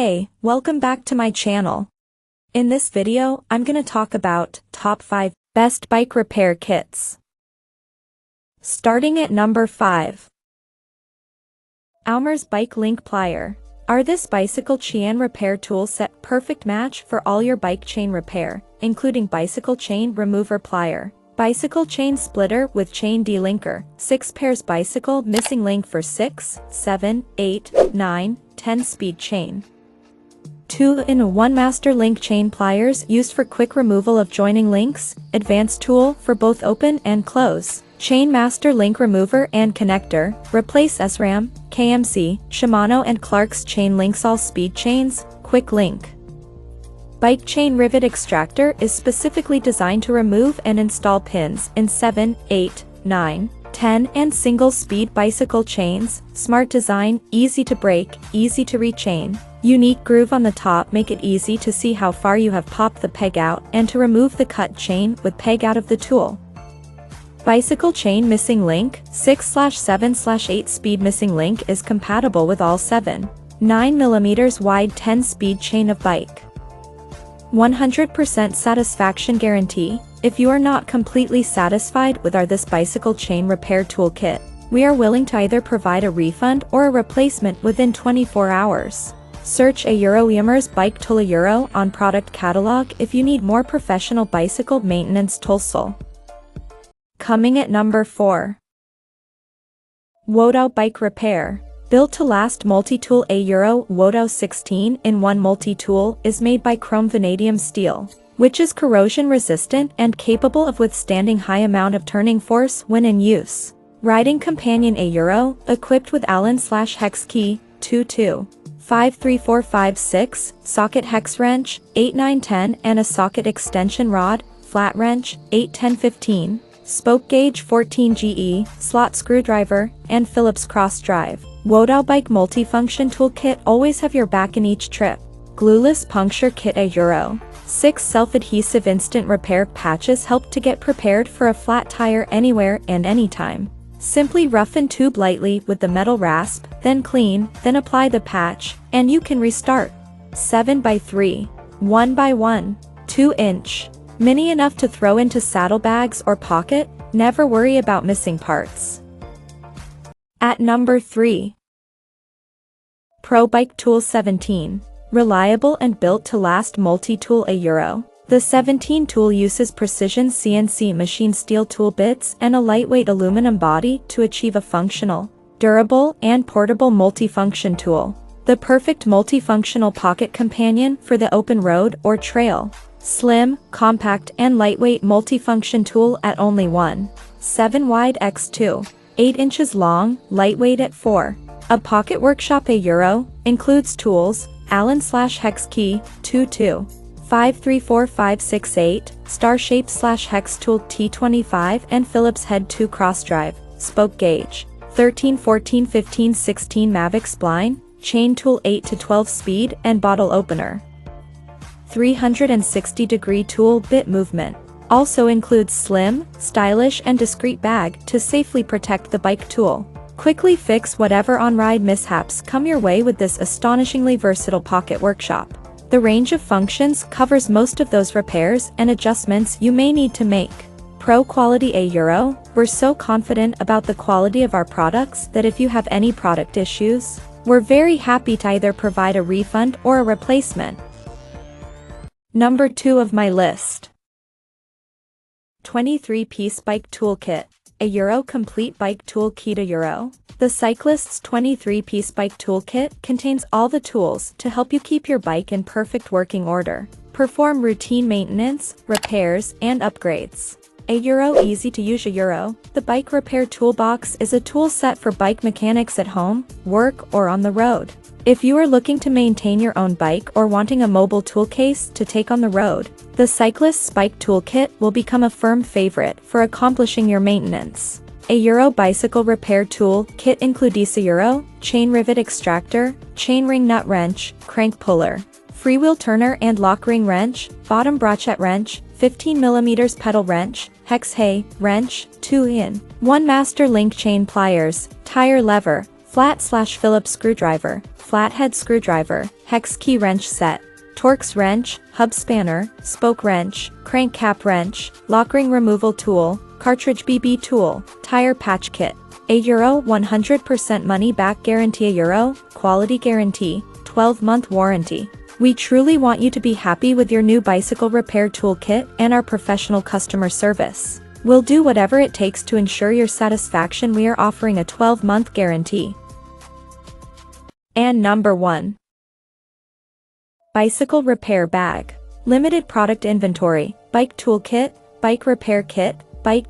Hey, welcome back to my channel. In this video, I'm gonna talk about top 5 best bike repair kits. Starting at number 5. Oumers Bike Link Plier. Are this bicycle chain repair tool set perfect match for all your bike chain repair, including bicycle chain remover plier, bicycle chain splitter with chain delinker, 6 pairs bicycle missing link for 6, 7, 8, 9, 10 speed chain. 2-in-1 master link chain pliers used for quick removal of joining links, advanced tool for both open and close, chain master link remover and connector, replace SRAM, KMC, Shimano and Clark's chain links all speed chains, quick link. Bike chain rivet extractor is specifically designed to remove and install pins in 7, 8, 9, 10 and single speed bicycle chains, smart design, easy to break, easy to rechain. Unique groove on the top make it easy to see how far you have popped the peg out and to remove the cut chain with peg out of the tool. Bicycle chain missing link, 6/7/8 speed missing link is compatible with all 7, 9mm wide 10 speed chain of bike. 100% satisfaction guarantee. If you are not completely satisfied with this bicycle chain repair toolkit, we are willing to either provide a refund or a replacement within 24 hours. Search Oumers bike tool euro on product catalog if you need more professional bicycle maintenance tool. Coming at number 4. WOTOW Bike Repair. Built to last multi-tool. WOTOW 16-in-1 multi-tool is made by chrome vanadium steel, which is corrosion resistant and capable of withstanding high amount of turning force when in use. Riding companion equipped with Allen/hex key, 22. 53456, socket hex wrench, 8910 and a socket extension rod, flat wrench, 81015, spoke gauge 14 GE, slot screwdriver, and Phillips cross drive. WOTOW Bike Multifunction Toolkit always have your back in each trip. Glueless puncture kit. 6 self-adhesive instant repair patches help to get prepared for a flat tire anywhere and anytime. Simply roughen tube lightly with the metal rasp, then clean, then apply the patch, and you can restart. 7x3, 1x1, 2-inch. Mini enough to throw into saddlebags or pocket, never worry about missing parts. At number 3. Pro Bike Tool 17. Reliable and built to last multi-tool. The 17 tool uses precision CNC machine steel tool bits and a lightweight aluminum body to achieve a functional, durable, and portable multifunction tool. The perfect multifunctional pocket companion for the open road or trail. Slim, compact, and lightweight multifunction tool at only 1.7 wide x 2.8 inches long, lightweight at 4. A pocket workshop. Includes tools, Allen/hex key, 22. 534568, star shape/hex tool T25 and Phillips head 2 cross drive, spoke gauge, 13, 14, 15, 16 Mavic spline, chain tool 8 to 12 speed and bottle opener. 360-degree tool bit movement. Also includes slim, stylish and discreet bag to safely protect the bike tool. Quickly fix whatever on-ride mishaps come your way with this astonishingly versatile pocket workshop. The range of functions covers most of those repairs and adjustments you may need to make. Pro quality. We're so confident about the quality of our products that if you have any product issues, we're very happy to either provide a refund or a replacement. Number 2 of my list. 23-piece bike toolkit. Complete bike tool kit. The cyclist's 23-piece bike toolkit contains all the tools to help you keep your bike in perfect working order, perform routine maintenance, repairs, and upgrades. Easy to use. The bike repair toolbox is a tool set for bike mechanics at home, work, or on the road. If you are looking to maintain your own bike or wanting a mobile tool case to take on the road, the cyclist's bike toolkit will become a firm favorite for accomplishing your maintenance. Bicycle repair tool kit includes chain rivet extractor, chain ring nut wrench, crank puller, freewheel turner and lock ring wrench, bottom brochet wrench, 15mm pedal wrench, hex hay wrench, 2-in-1 master link chain pliers, tire lever, Flat/Phillips screwdriver, flathead screwdriver, hex key wrench set, Torx wrench, hub spanner, spoke wrench, crank cap wrench, lock ring removal tool, cartridge BB tool, tire patch kit. €1 100% money back guarantee. €1 quality guarantee, 12-month warranty. We truly want you to be happy with your new bicycle repair toolkit and our professional customer service. We'll do whatever it takes to ensure your satisfaction. We are offering a 12-month guarantee. And number 1. Bicycle repair bag. Limited product inventory, bike toolkit, bike repair kit, bike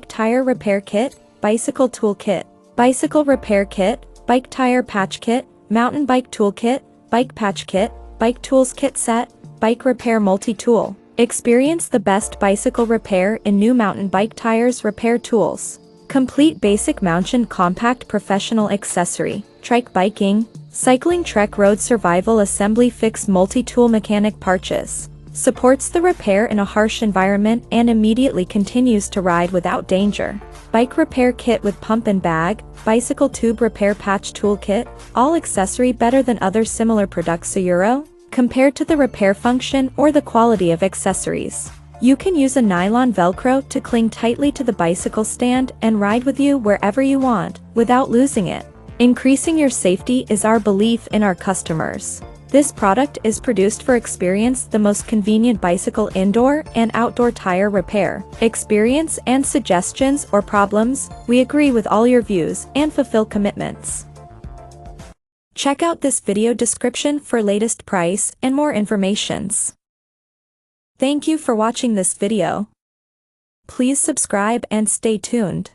tire repair kit, bicycle toolkit, bicycle repair kit, bike tire patch kit, mountain bike toolkit, bike patch kit, bike tools kit set, bike repair multi-tool. Experience the best bicycle repair in new mountain bike tires repair tools. Complete basic mountain compact professional accessory, trike biking, cycling trek road survival assembly fix multi-tool mechanic parches. Supports the repair in a harsh environment and immediately continues to ride without danger. Bike repair kit with pump and bag, bicycle tube repair patch toolkit, all accessory better than other similar products. €1 compared to the repair function or the quality of accessories. You can use a nylon velcro to cling tightly to the bicycle stand and ride with you wherever you want, without losing it. Increasing your safety is our belief in our customers. This product is produced for experience the most convenient bicycle indoor and outdoor tire repair. Experience and suggestions or problems, we agree with all your views and fulfill commitments. Check out this video description for latest price and more informations. Thank you for watching this video. Please subscribe and stay tuned.